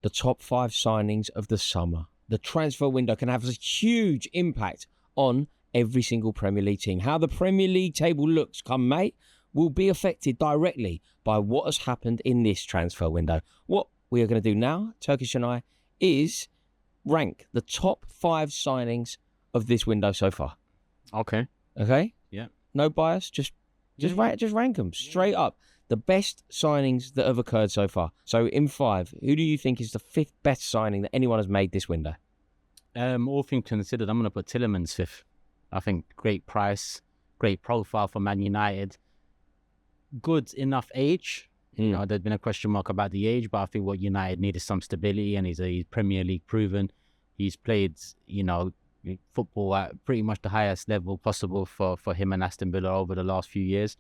the top 5 signings of the summer. The transfer window can have a huge impact on every single Premier League team. How the Premier League table looks come May will be affected directly by what has happened in this transfer window. What we are going to do now, Turkish and I, is rank the top 5 signings of this window so far. Okay. Okay? Yeah. No bias, just rank them straight up. The best signings that have occurred so far. So in 5, who do you think is the 5th best signing that anyone has made this window? All things considered, I'm going to put Tielemans 5th. I think great price, great profile for Man United. Good enough age. You know, there's been a question mark about the age, but I think what United need is some stability, and he's Premier League proven. He's played, you know, football at pretty much the highest level possible for him and Aston Villa over the last few years.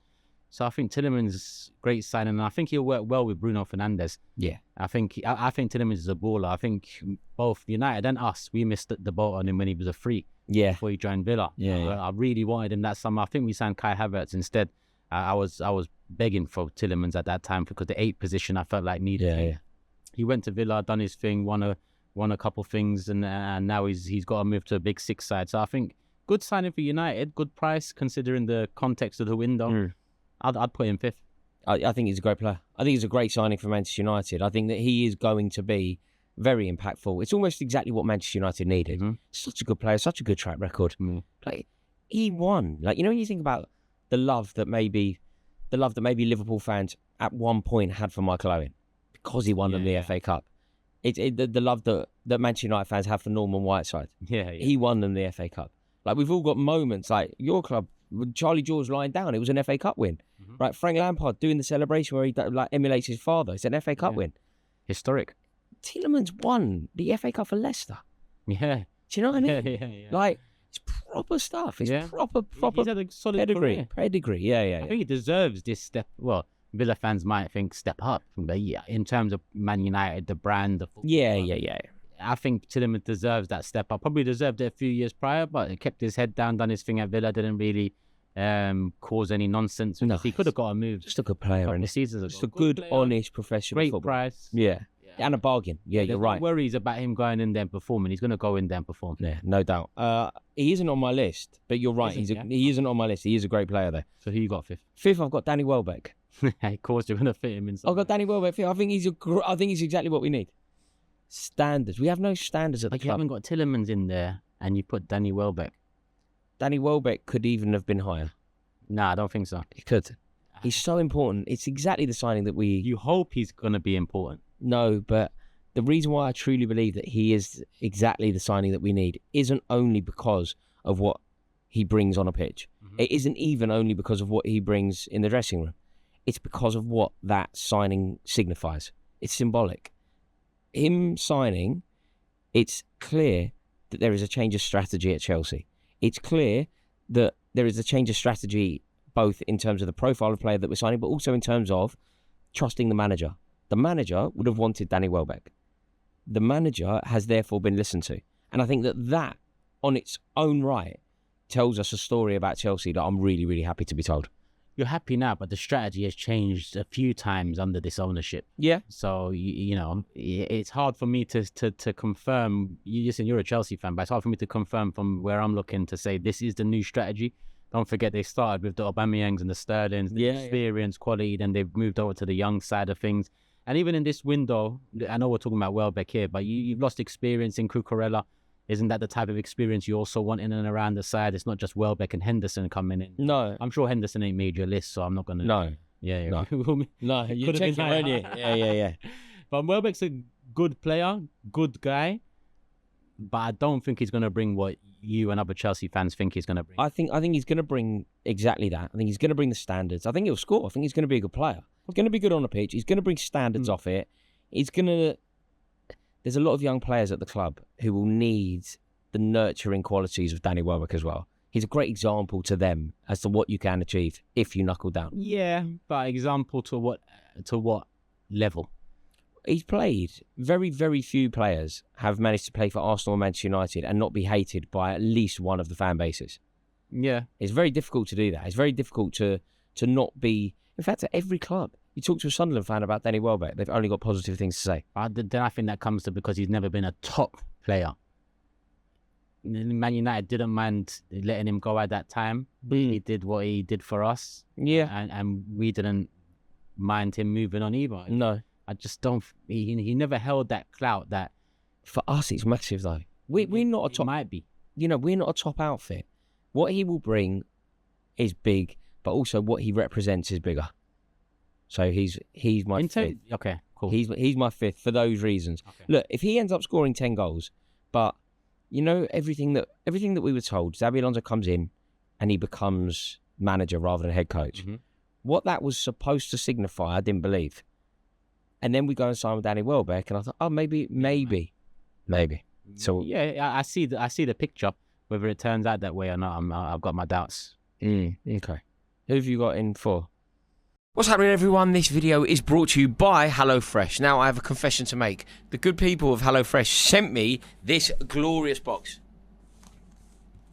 So I think Tielemans is great signing, and I think he'll work well with Bruno Fernandes. Yeah. I think Tielemans is a baller. I think both United and us, we missed the boat on him when he was a free. Yeah. Before he joined Villa. Yeah. I really wanted him that summer. I think we signed Kai Havertz instead. I was begging for Tielemans at that time because the 8th position I felt like needed him. Yeah. He went to Villa, done his thing, won a couple things, and now he's got to move to a big 6 side. So I think good signing for United, good price considering the context of the window. I'd put him 5th. I think he's a great player. I think he's a great signing for Manchester United. I think that he is going to be very impactful. It's almost exactly what Manchester United needed. Such a good player, such a good track record. Like, he won. Like, you know, when you think about the love that maybe Liverpool fans at one point had for Michael Owen because he won them the FA Cup. The love that Manchester United fans have for Norman Whiteside. He won them the FA Cup. Like, we've all got moments like your club, with Charlie George lying down, it was an FA Cup win. Right, Frank Lampard doing the celebration where he like emulates his father. It's an FA Cup win. Historic. Tielemans won the FA Cup for Leicester. Yeah. Do you know what I mean? Like, it's proper stuff. It's proper He's had a solid pedigree. Yeah. I think he deserves this step. Well, Villa fans might think step up, but in terms of Man United, the brand, the football. Yeah. I think Tielemans deserves that step up. Probably deserved it a few years prior, but he kept his head down, done his thing at Villa, didn't really cause any nonsense. No, he could have got a move. Just a good player. And just a good honest, professional great football. Price. Yeah. And a bargain. Yeah, you're right. No worries about him going in there and performing. He's going to go in there and perform. Yeah, no doubt. He isn't on my list, but you're right. He isn't on my list. He is a great player, though. So who you got 5th? 5th, I've got Danny Welbeck. Of course, you're going to fit him in. I've got Danny Welbeck 5th. I think he's exactly what we need. Standards. We have no standards at the club. You haven't got Tielemans in there, and you put Danny Welbeck. Danny Welbeck could even have been higher. Nah, I don't think so. He could. He's so important. It's exactly the signing that we... You hope he's going to be important. No, but the reason why I truly believe that he is exactly the signing that we need isn't only because of what he brings on a pitch. It isn't even only because of what he brings in the dressing room. It's because of what that signing signifies. It's symbolic. Him signing, it's clear that there is a change of strategy at Chelsea. It's clear that there is a change of strategy both in terms of the profile of player that we're signing, but also in terms of trusting the manager. The manager would have wanted Danny Welbeck. The manager has therefore been listened to. And I think that on its own right tells us a story about Chelsea that I'm really, really happy to be told. You're happy now, but the strategy has changed a few times under this ownership. Yeah. So, you know, it's hard for me to confirm. You're a Chelsea fan, but it's hard for me to confirm from where I'm looking to say this is the new strategy. Don't forget they started with the Aubameyangs and the Sterlings, the experience, quality, then they've moved over to the young side of things. And even in this window, I know we're talking about Welbeck here, but you've lost experience in Cucurella. Isn't that the type of experience you also want in and around the side? It's not just Welbeck and Henderson coming in. No. I'm sure Henderson ain't made your list, so I'm not going to... No. Yeah. No, you're checking, aren't you? Yeah. But Welbeck's a good player, good guy, but I don't think he's going to bring what you and other Chelsea fans think he's going to bring. I think he's going to bring exactly that. I think he's going to bring the standards. I think he'll score. I think he's going to be a good player. He's going to be good on the pitch. He's going to bring standards off it. He's going to... There's a lot of young players at the club who will need the nurturing qualities of Danny Welbeck as well. He's a great example to them as to what you can achieve if you knuckle down. Yeah, but example to what level? He's played. Very, very few players have managed to play for Arsenal and Manchester United and not be hated by at least one of the fan bases. Yeah. It's very difficult to do that. It's very difficult to not be... In fact, at every club, You talk to a Sunderland fan about Danny Welbeck, they've only got positive things to say. Then I think that comes to because he's never been a top player. Man United didn't mind letting him go at that time. He did what he did for us. Yeah. And we didn't mind him moving on either. No. I just don't... He never held that clout that... For us, it's massive, though. We're not a top... It might be. We're not a top outfit. What he will bring is big, but also what he represents is bigger. So he's my fifth. Okay, cool. He's my fifth for those reasons. Okay. Look, if he ends up scoring 10 goals, but everything that we were told, Xabi Alonso comes in and he becomes manager rather than head coach. Mm-hmm. What that was supposed to signify, I didn't believe. And then we go and sign with Danny Welbeck, and I thought, oh, maybe. So yeah, I see the picture. Whether it turns out that way or not, I've got my doubts. Okay. Who have you got in for? What's happening, everyone? This video is brought to you by HelloFresh. Now, I have a confession to make. The good people of HelloFresh sent me this glorious box.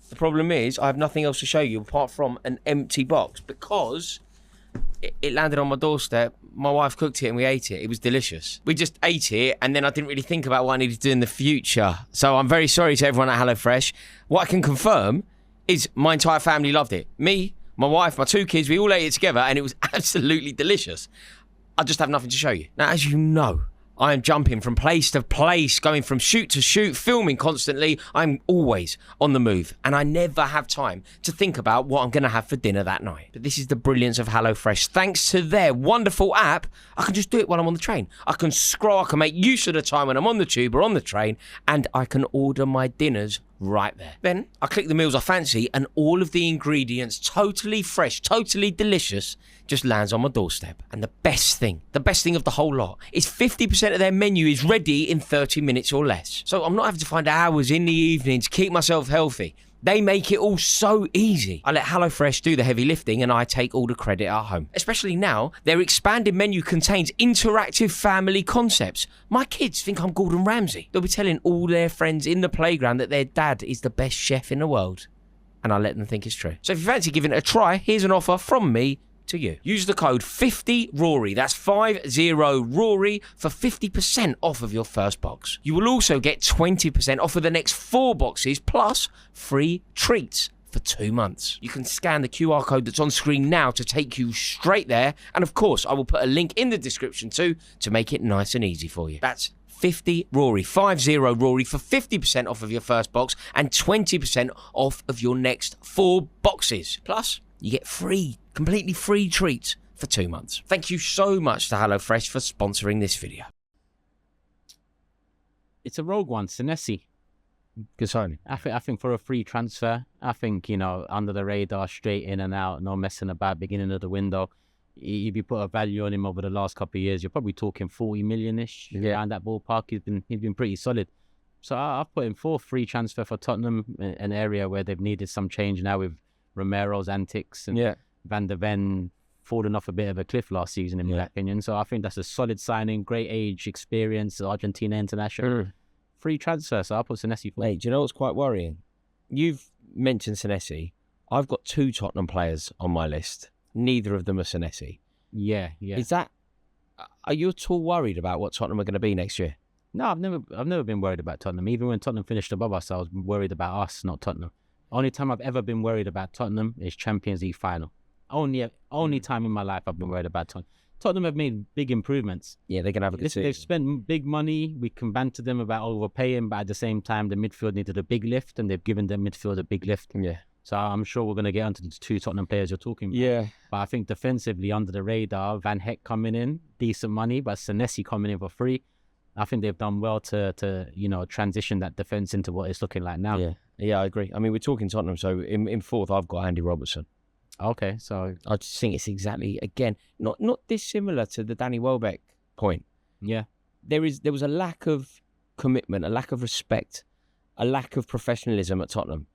The problem is, I have nothing else to show you apart from an empty box because it landed on my doorstep. My wife cooked it and we ate it. It was delicious. We just ate it and then I didn't really think about what I needed to do in the future. So I'm very sorry to everyone at HelloFresh. What I can confirm is my entire family loved it. Me, my wife, my 2 kids, we all ate it together and it was absolutely delicious. I just have nothing to show you. Now, as you know, I am jumping from place to place, going from shoot to shoot, filming constantly. I'm always on the move and I never have time to think about what I'm going to have for dinner that night. But this is the brilliance of HelloFresh. Thanks to their wonderful app, I can just do it while I'm on the train. I can scroll, I can make use of the time when I'm on the tube or on the train, and I can order my dinners right there. Then I click the meals I fancy and all of the ingredients, totally fresh, totally delicious, just lands on my doorstep. And the best thing of the whole lot is 50% of their menu is ready in 30 minutes or less. So I'm not having to find hours in the evening to keep myself healthy. They make it all so easy. I let HelloFresh do the heavy lifting and I take all the credit at home. Especially now, their expanded menu contains interactive family concepts. My kids think I'm Gordon Ramsay. They'll be telling all their friends in the playground that their dad is the best chef in the world. And I let them think it's true. So if you fancy giving it a try, here's an offer from me to you. Use the code 50RORY, that's 50RORY, for 50% off of your first box. You will also get 20% off of the next 4 boxes plus free treats for 2 months. You can scan the QR code that's on screen now to take you straight there, and of course I will put a link in the description too to make it nice and easy for you. That's 50RORY, 50RORY, for 50% off of your first box and 20% off of your next 4 boxes. Plus, you get completely free treats for 2 months. Thank you so much to HelloFresh for sponsoring this video. It's a rogue one, Senesi. Good signing. I think for a free transfer, I think, under the radar, straight in and out, no messing about, beginning of the window. If you put a value on him over the last couple of years, you're probably talking 40 million-ish around that ballpark. He's been pretty solid. So I've put him for free transfer for Tottenham, an area where they've needed some change now with Romero's antics and Van der Ven falling off a bit of a cliff last season, in my opinion. So I think that's a solid signing, great age, experience, Argentina international. Free transfer, so I'll put Senesi for. Mate, do you know what's quite worrying? You've mentioned Senesi. I've got 2 Tottenham players on my list. Neither of them are Senesi. Yeah. Are you at all worried about what Tottenham are going to be next year? No, I've never been worried about Tottenham. Even when Tottenham finished above us, I was worried about us, not Tottenham. Only time I've ever been worried about Tottenham is Champions League final. Only time in my life I've been worried about Tottenham. Tottenham have made big improvements. Yeah, they're going to have a good season. They've spent big money. We can banter them about overpaying, but at the same time, the midfield needed a big lift, and they've given the midfield a big lift. Yeah. So I'm sure we're going to get onto the 2 Tottenham players you're talking about. Yeah. But I think defensively, under the radar, Van Heck coming in, decent money, but Senesi coming in for free. I think they've done well to transition that defence into what it's looking like now. Yeah, I agree. I mean, we're talking Tottenham, so in fourth, I've got Andy Robertson. Okay, so I just think it's exactly, again, not dissimilar to the Danny Welbeck point. Yeah. There was a lack of commitment, a lack of respect, a lack of professionalism at Tottenham.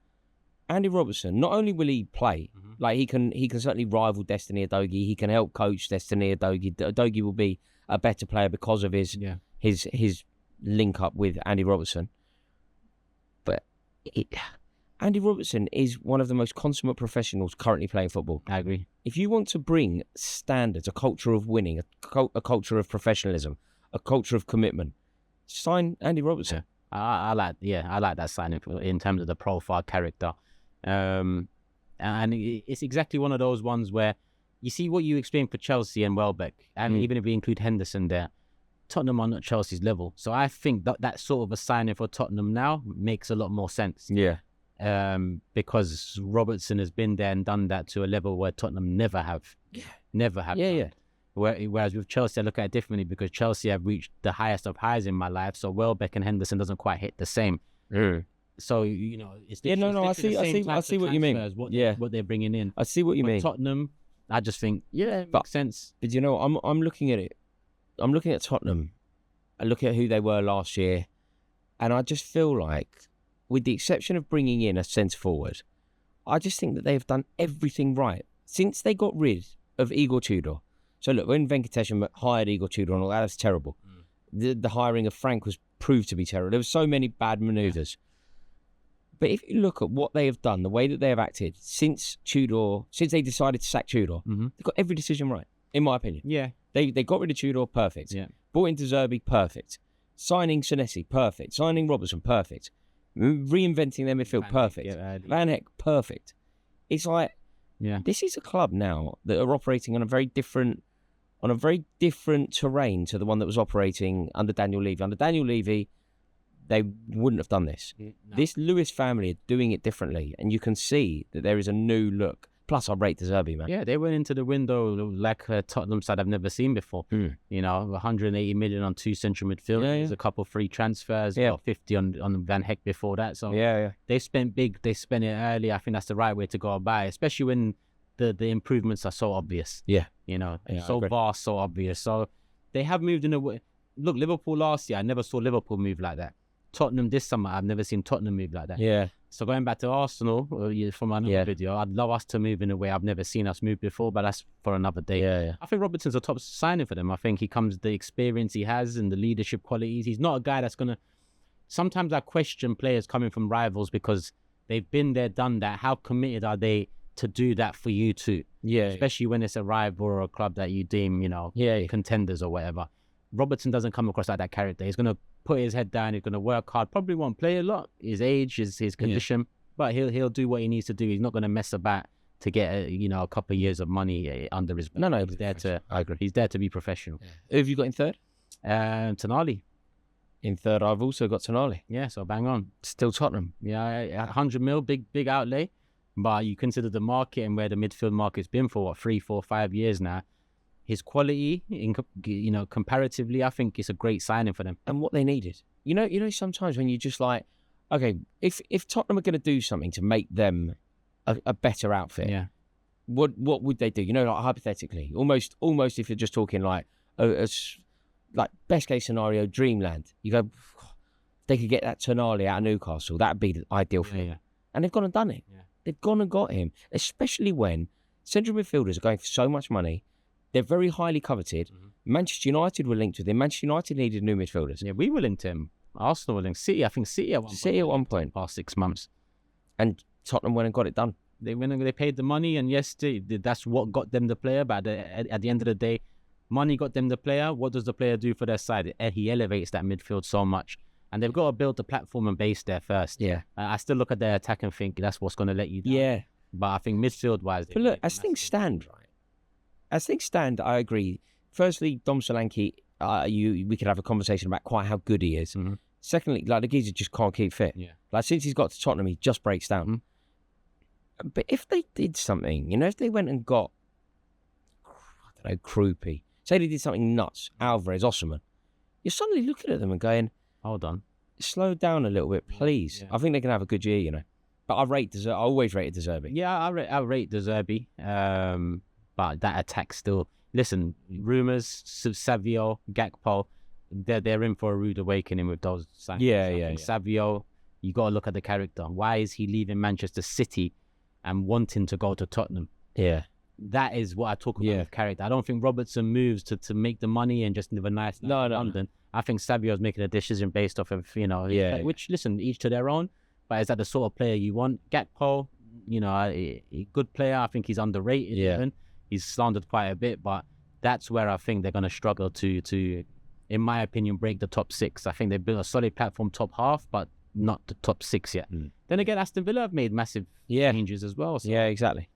Andy Robertson, not only will he play, like he can certainly rival Destiny Udogie, he can help coach Destiny Udogie. Udogie will be a better player because of his his link up with Andy Robertson. But Andy Robertson is one of the most consummate professionals currently playing football. I agree. If you want to bring standards, a culture of winning, a culture of professionalism, a culture of commitment, sign Andy Robertson. Yeah. I like that signing in terms of the profile character. And it's exactly one of those ones where you see what you explained for Chelsea and Welbeck, and even if we include Henderson there, Tottenham are not Chelsea's level. So I think that sort of a signing for Tottenham now makes a lot more sense. Yeah. Because Robertson has been there and done that to a level where Tottenham never have. Yeah. Whereas with Chelsea, I look at it differently because Chelsea have reached the highest of highs in my life. So Welbeck and Henderson doesn't quite hit the same. So it's I see what you mean. What they're bringing in. I see what you mean. Tottenham, I just think it makes sense. But I'm looking at it. I'm looking at Tottenham. I look at who they were last year, and I just feel like, with the exception of bringing in a centre forward, I just think that they've done everything right since they got rid of Igor Tudor. So look, when Venkatesh hired Igor Tudor and all that was terrible. The hiring of Frank was proved to be terrible. There were so many bad manoeuvres. But if you look at what they have done, the way that they have acted since they decided to sack Tudor, they've got every decision right, in my opinion. Yeah. They got rid of Tudor, perfect. Yeah. Brought in De Zerbi, perfect. Signing Senesi, perfect. Signing Robertson, perfect. Reinventing their midfield, perfect. Van Heck, perfect. It's like, this is a club now that are operating on a very different terrain to the one that was operating under Daniel Levy. Under Daniel Levy, they wouldn't have done this. No. This Lewis family are doing it differently, and you can see that there is a new look. Plus, I rate De Zerbi, man. Yeah, they went into the window like a Tottenham side I've never seen before. 180 million on 2 central midfielders, a couple free transfers, 50 on Van Heck before that. So they spent big, they spent it early. I think that's the right way to go about it, especially when the improvements are so obvious. So vast, so obvious. So they have moved in a way. Look, Liverpool last year, I never saw Liverpool move like that. Tottenham this summer, I've never seen Tottenham move like that. Yeah. So going back to Arsenal from another video, I'd love us to move in a way I've never seen us move before, but that's for another day. Yeah. I think Robertson's a top signing for them. I think he comes with the experience he has and the leadership qualities. He's not a guy that's going to... Sometimes I question players coming from rivals because they've been there, done that. How committed are they to do that for you too? Yeah. Especially when it's a rival or a club that you deem, contenders or whatever. Robertson doesn't come across like that character. He's going to put his head down. He's going to work hard. Probably won't play a lot. His age, his condition, but he'll do what he needs to do. He's not going to mess about to get a couple of years of money under his belt. No, he's there to. I agree. He's there to be professional. Who have you got in third? Tonali. In third, I've also got Tonali. Yeah, so bang on. Still Tottenham. Yeah, 100 mil, big outlay. But you consider the market and where the midfield market's been for 3, 4, 5 years now. His quality, comparatively, I think it's a great signing for them. And what they needed. Sometimes when you're just like, okay, if Tottenham are going to do something to make them a better outfit, what would they do? Like hypothetically, almost if you're just talking like like best case scenario, dreamland. You go, they could get that Tonali out of Newcastle. That'd be the ideal for them. And they've gone and done it. Yeah. They've gone and got him, especially when central midfielders are going for so much money. They're very highly coveted. Manchester United were linked with him. Manchester United needed new midfielders. Yeah, we were linked to him. Arsenal were linked. City at one point. Past 6 months. And Tottenham went and got it done. They went and they paid the money, and yes, that's what got them the player. But at the end of the day, money got them the player. What does the player do for their side? He elevates that midfield so much. And they've got to build the platform and base there first. Yeah. I still look at their attack and think that's what's going to let you down. Yeah. But I think midfield-wise... But look, as things stand, right? As things stand, I agree. Firstly, Dom Solanke, we could have a conversation about quite how good he is. Secondly, like the geezer just can't keep fit. Yeah. Like since he's got to Tottenham, he just breaks down. But if they did something, if they went and got, I don't know, Krupi, say they did something nuts, Alvarez, Osman, you're suddenly looking at them and going, hold on, slow down a little bit, please. Yeah. I think they can have a good year, But I always rated De Zerbi. Yeah, I rate De Zerbi. But that attack still... Listen, rumours, Savio, Gakpo, they're in for a rude awakening with those signings. Yeah. Savio, you got to look at the character. Why is he leaving Manchester City and wanting to go to Tottenham? Yeah. That is what I talk about with character. I don't think Robertson moves to make the money and just live a nice life in London. I think Savio's making a decision based off of, which, listen, each to their own. but is that the sort of player you want? Gakpo, a good player. I think he's underrated. Yeah. Even. He's slandered quite a bit, but that's where I think they're going to struggle to, in my opinion, break the top 6. I think they built a solid platform top half, but not the top 6 yet. Then again, Aston Villa have made massive changes as well. So. Yeah, exactly.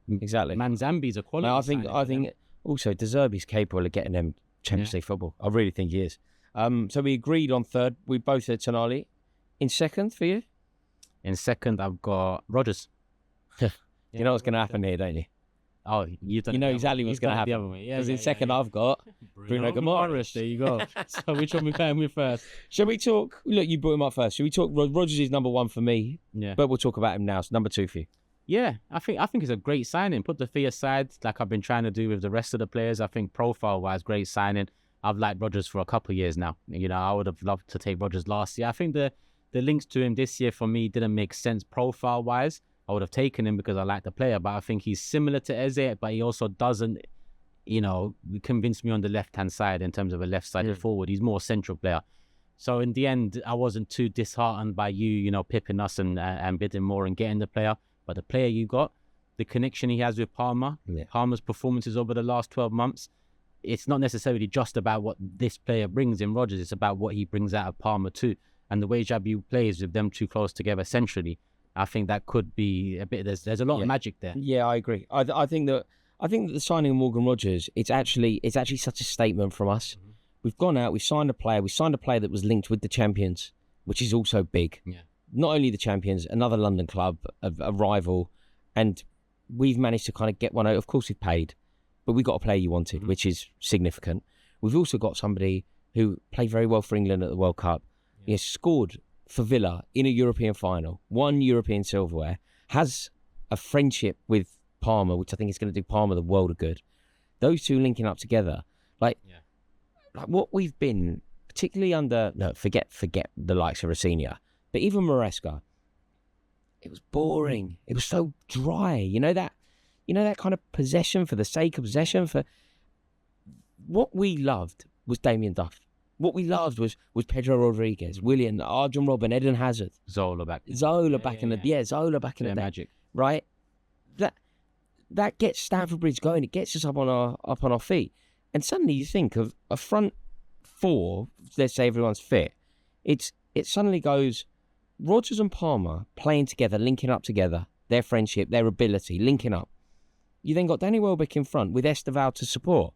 Manzambi's a quality. No, I think also De Zerbi's capable of getting them Champions League football. I really think he is. So we agreed on third. We both said Tonali. In second for you? In second, I've got Rodgers. You know what's going to happen here, don't you? Oh, you know exactly what's going to happen. Because in second, I've got Bruno Guimarães. There you go. So which one we playing with first? Shall we talk? Look, you brought him up first. Shall we talk? Rodgers is number 1 for me. Yeah. But we'll talk about him now. It's number 2 for you. Yeah, I think it's a great signing. Put the fee aside, like I've been trying to do with the rest of the players. I think profile-wise, great signing. I've liked Rodgers for a couple of years now. I would have loved to take Rodgers last year. I think the links to him this year for me didn't make sense profile-wise. I would have taken him because I like the player, but I think he's similar to Eze, but he also doesn't, convince me on the left-hand side in terms of a left-sided forward. He's more a central player. So in the end, I wasn't too disheartened by you, pipping us and bidding more and getting the player. But the player you got, the connection he has with Palmer, Palmer's performances over the last 12 months, it's not necessarily just about what this player brings in Rodgers. It's about what he brings out of Palmer too. And the way Jabu plays with them two close together centrally, I think that could be a bit. There's a lot of magic there. Yeah, I agree. I think that the signing of Morgan Rodgers, it's actually such a statement from us. We've gone out, we've signed a player that was linked with the champions, which is also big. Yeah. Not only the champions, another London club, a rival, and we've managed to kind of get one out. Of course, we've paid, but we got a player you wanted, which is significant. We've also got somebody who played very well for England at the World Cup. Yeah. He has scored for Villa in a European final, won European silverware, has a friendship with Palmer, which I think is going to do Palmer the world of good. Those two linking up together, like what we've been, particularly under, forget the likes of Rosenior, but even Maresca, it was boring. It was so dry. You know that kind of possession for the sake of possession. For what we loved was Damien Duff. What we loved was Pedro Rodriguez, Willian, Arjen Robben, Eden Hazard, Zola back in the day, magic, right? That gets Stamford Bridge going. It gets us up on our feet, and suddenly you think of a front four. Let's say everyone's fit. It suddenly goes Rodgers and Palmer playing together, linking up together, their friendship, their ability, linking up. You then got Danny Welbeck in front with Esteval to support,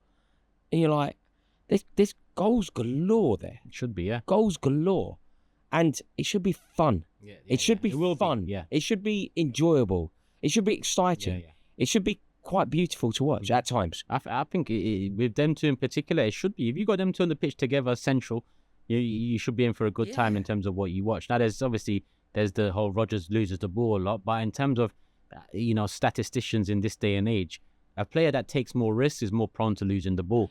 and you're like, there's goals galore there. It should be, yeah. Goals galore. And it should be fun. It should be fun. Yeah. It should be enjoyable. It should be exciting. Yeah. It should be quite beautiful to watch at times. I think with them two in particular, it should be. If you got them two on the pitch together, central, you should be in for a good time in terms of what you watch. Now, there's the whole Rodgers loses the ball a lot, but in terms of, statisticians in this day and age, a player that takes more risks is more prone to losing the ball.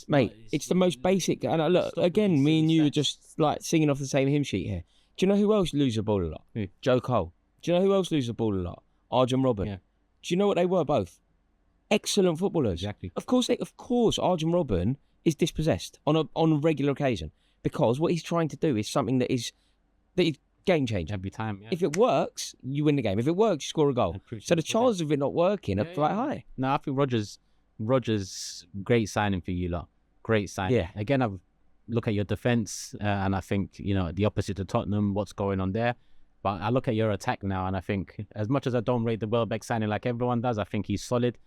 It's the most basic. And look, again, me and you are just like singing off the same hymn sheet here. Do you know who else loses the ball a lot? Who? Joe Cole. Do you know who else loses the ball a lot? Arjen Robben. Yeah. Do you know what they were both? Excellent footballers. Exactly. Of course, Arjen Robben is dispossessed on a regular occasion because what he's trying to do is something that is game changing. Every time, yeah. If it works, you win the game. If it works, you score a goal. So the chances of it not working are quite high. No, I think Rodgers, great signing for you lot. Great signing. Yeah. Again, I've look at your defence and I think, the opposite to Tottenham, what's going on there. But I look at your attack now and I think, as much as I don't rate the Welbeck signing like everyone does, I think he's solid.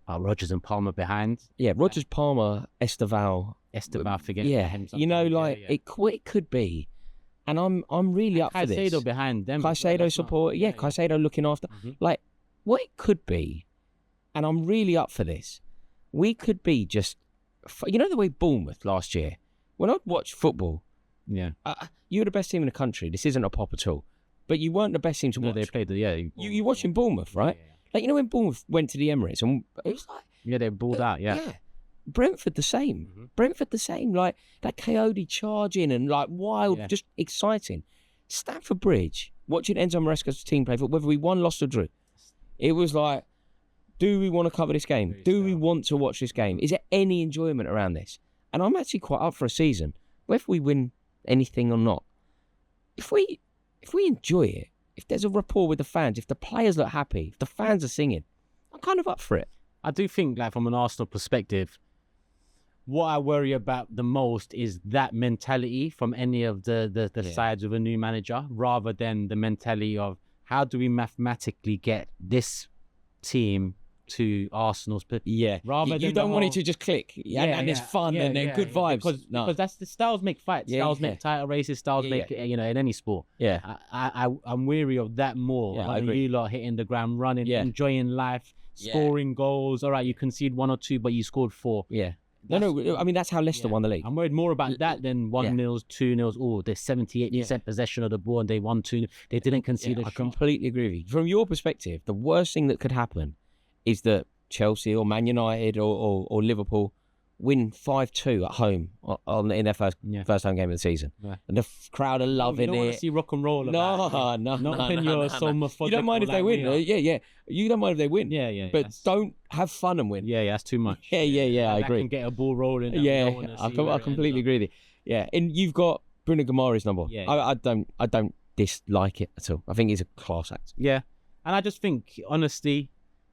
Rodgers and Palmer behind. Yeah, Rodgers, Palmer, Esteval, forget him. It could be. And I'm really up for this. Caicedo behind them. Caicedo support. Yeah, Caicedo looking after. Like, what it could be, and I'm really up for this, we could be just, the way Bournemouth last year, when I'd watch football, you were the best team in the country. This isn't a pop at all. But you weren't the best team to watch. They played You're watching Bournemouth, right? Yeah. Like, when Bournemouth went to the Emirates, and it was like... Yeah, they balled out, yeah. Brentford the same. Brentford the same. Like, that Coyote charging and, like, wild, just exciting. Stamford Bridge, watching Enzo Maresca's team play, whether we won, lost or drew, it was like, do we want to cover this game? Do we want to watch this game? Is there any enjoyment around this? And I'm actually quite up for a season, whether we win anything or not. If we if we enjoy it, if there's a rapport with the fans, if the players look happy, if the fans are singing, I'm kind of up for it. I do think, like, from an Arsenal perspective, what I worry about the most is that mentality from any of the sides of a new manager, rather than the mentality of how do we mathematically get this team to Arsenal's. Rather than you don't want it to just click. And it's fun and then good vibes. Because that's the styles make fights. Styles make title races. Styles make, in any sport. I'm weary of that more. Yeah, I agree. You lot hitting the ground running, enjoying life, scoring goals. All right, you concede 1 or 2, but you scored 4. Yeah. No, I mean, that's how Leicester won the league. I'm worried more about that than 1-0, 2-0. Oh, they're 78% possession of the ball and they won 2. They didn't concede a shot. I completely agree with you. From your perspective, the worst thing that could happen is that Chelsea or Man United or Liverpool win 5-2 at home in their first home game of the season. Yeah. And the crowd are loving it. You don't want to see rock and roll. No. You don't mind if they win. You don't mind if they win. But don't have fun and win. That's too much. I agree. Can get a ball rolling. I completely agree with you. Yeah, and you've got Bruno Guimarães number. I don't dislike it at all. I think he's a class act. Yeah, and I just think, honestly,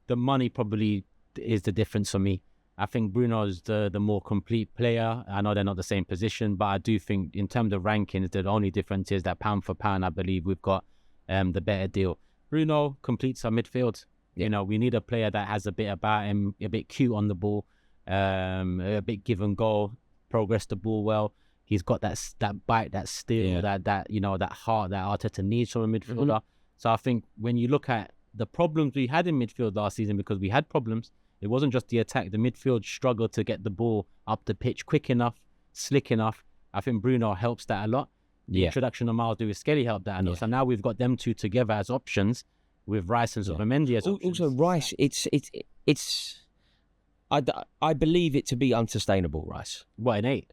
the money probably is the difference for me. I think Bruno's the more complete player. I know they're not the same position, but I do think in terms of rankings, the only difference is that pound for pound, I believe we've got the better deal. Bruno completes our midfield. We need a player that has a bit about him, a bit cute on the ball, a bit give and go, progress the ball well. He's got that bite, that steel, that heart that Arteta needs from a midfielder. Mm-hmm. So I think when you look at the problems we had in midfield last season, because we had problems, it wasn't just the attack. The midfield struggled to get the ball up the pitch quick enough, slick enough. I think Bruno helps that a lot. The introduction of Miles Lewis-Skelly helped that a lot. So now we've got them two together as options with Rice and Zubimendi as options. Also, Rice, it's I believe it to be unsustainable, Rice. What, an 8?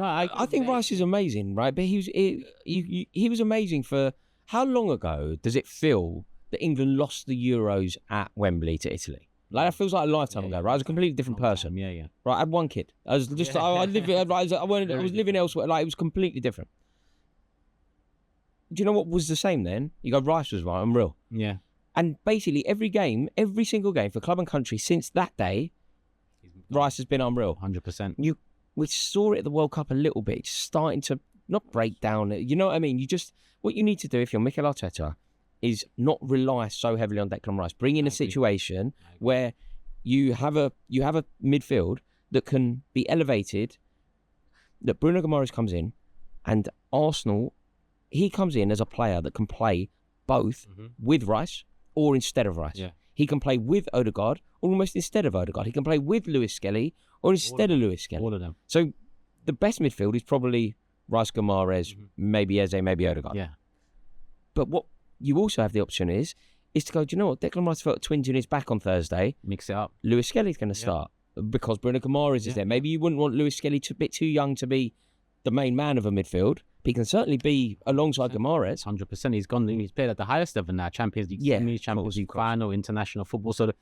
I think Rice is amazing, right? But he was amazing for how long ago does it feel that England lost the Euros at Wembley to Italy? Like, that feels like a lifetime ago, right? I was a completely different person. Yeah. Right, I had one kid. I was just, I was living elsewhere. Like, it was completely different. Do you know what was the same then? You go, Rice was right, unreal. Yeah. And basically every single game for club and country since that day, Rice has been unreal. 100%. We saw it at the World Cup a little bit, just starting to not break down. You know what I mean? What you need to do if you're Mikel Arteta is not rely so heavily on Declan Rice. Bring in a situation where you have a midfield that can be elevated, that Bruno Guimarães comes in, and Arsenal, he comes in as a player that can play both with Rice or instead of Rice. Yeah. He can play with Odegaard or almost instead of Odegaard. He can play with Lewis-Skelly or instead of Lewis-Skelly. All of them. So the best midfield is probably Rice, Guimarães, maybe Eze, maybe Odegaard. Yeah. But what you also have the option is to go, do you know what? Declan Rice felt twinge in his back on Thursday. Mix it up. Lewis-Skelly's going to start because Bruno Guimarães is there. Maybe you wouldn't want Lewis-Skelly a bit too young to be the main man of a midfield. But he can certainly be alongside Guimarães. 100%. He's played at the highest level now. Champions League semis, Champions League final, international football. So,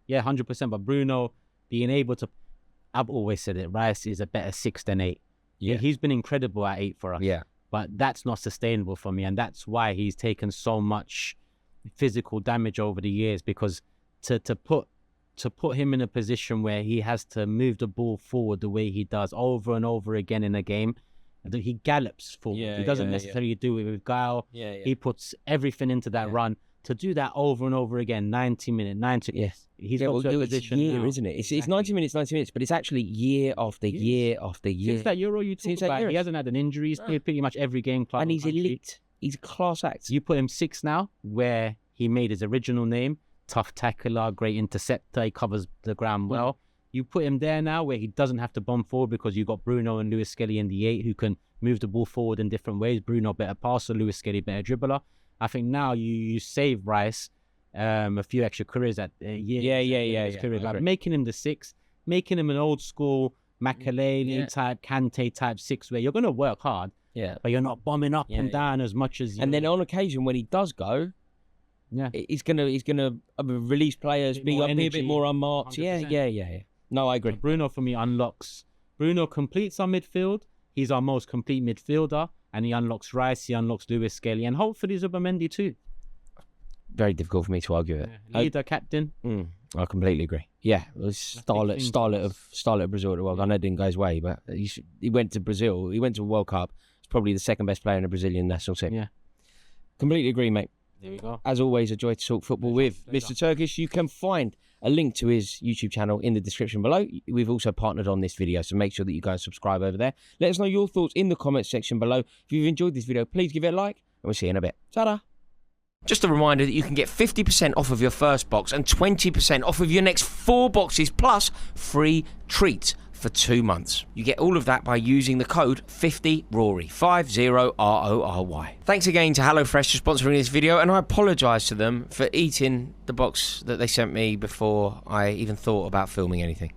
100%. But Bruno being able to, I've always said it, Rice is a better 6 than 8. Yeah. He's been incredible at 8 for us. Yeah. But that's not sustainable for me. And that's why he's taken so much physical damage over the years, because to put him in a position where he has to move the ball forward the way he does over and over again in a game, he gallops forward. He doesn't necessarily do it with guile. He puts everything into that run. To do that over and over again, 90 minutes. Yes. He's got to a position year, now. Isn't it? It's 90 minutes, but it's actually year after year after year. Since that Euro you talk about, he hasn't had an injury. He's played pretty much every game. And he's elite. He's a class act. You put him 6 now, where he made his original name, tough tackler, great interceptor, he covers the ground well. You put him there now where he doesn't have to bomb forward because you've got Bruno and Lewis-Skelly in the 8 who can move the ball forward in different ways. Bruno better passer, Lewis-Skelly better dribbler. I think now you save Rice a few extra careers at careers, like making him the 6, making him an old school Makelele type, Kante type 6 where you're going to work hard, but you're not bombing up and down as much as you. And then on occasion when he does go, he's gonna release players, be a bit more unmarked. 100%. Yeah. No, I agree. Bruno for me unlocks. Bruno completes our midfield. He's our most complete midfielder. and he unlocks Rice, he unlocks Lewis Skelly, and hopefully Zubimendi too. Very difficult for me to argue it. Yeah. Leader, captain. I completely agree. Yeah, it was starlet of Brazil at the World Cup. I know it didn't go his way, but he went to Brazil. He went to a World Cup. He's probably the second best player in the Brazilian national team. Yeah. Completely agree, mate. There you go. As always, a joy to talk football with Mr. Turkish. You can find a link to his YouTube channel in the description below. We've also partnered on this video, so make sure that you guys subscribe over there. Let us know your thoughts in the comments section below. If you've enjoyed this video, please give it a like, and we'll see you in a bit. Ta-da! Just a reminder that you can get 50% off of your first box and 20% off of your next 4 boxes, plus free treats for 2 months. You get all of that by using the code 50RORY, 50RORY. Thanks again to HelloFresh for sponsoring this video, and I apologise to them for eating the box that they sent me before I even thought about filming anything.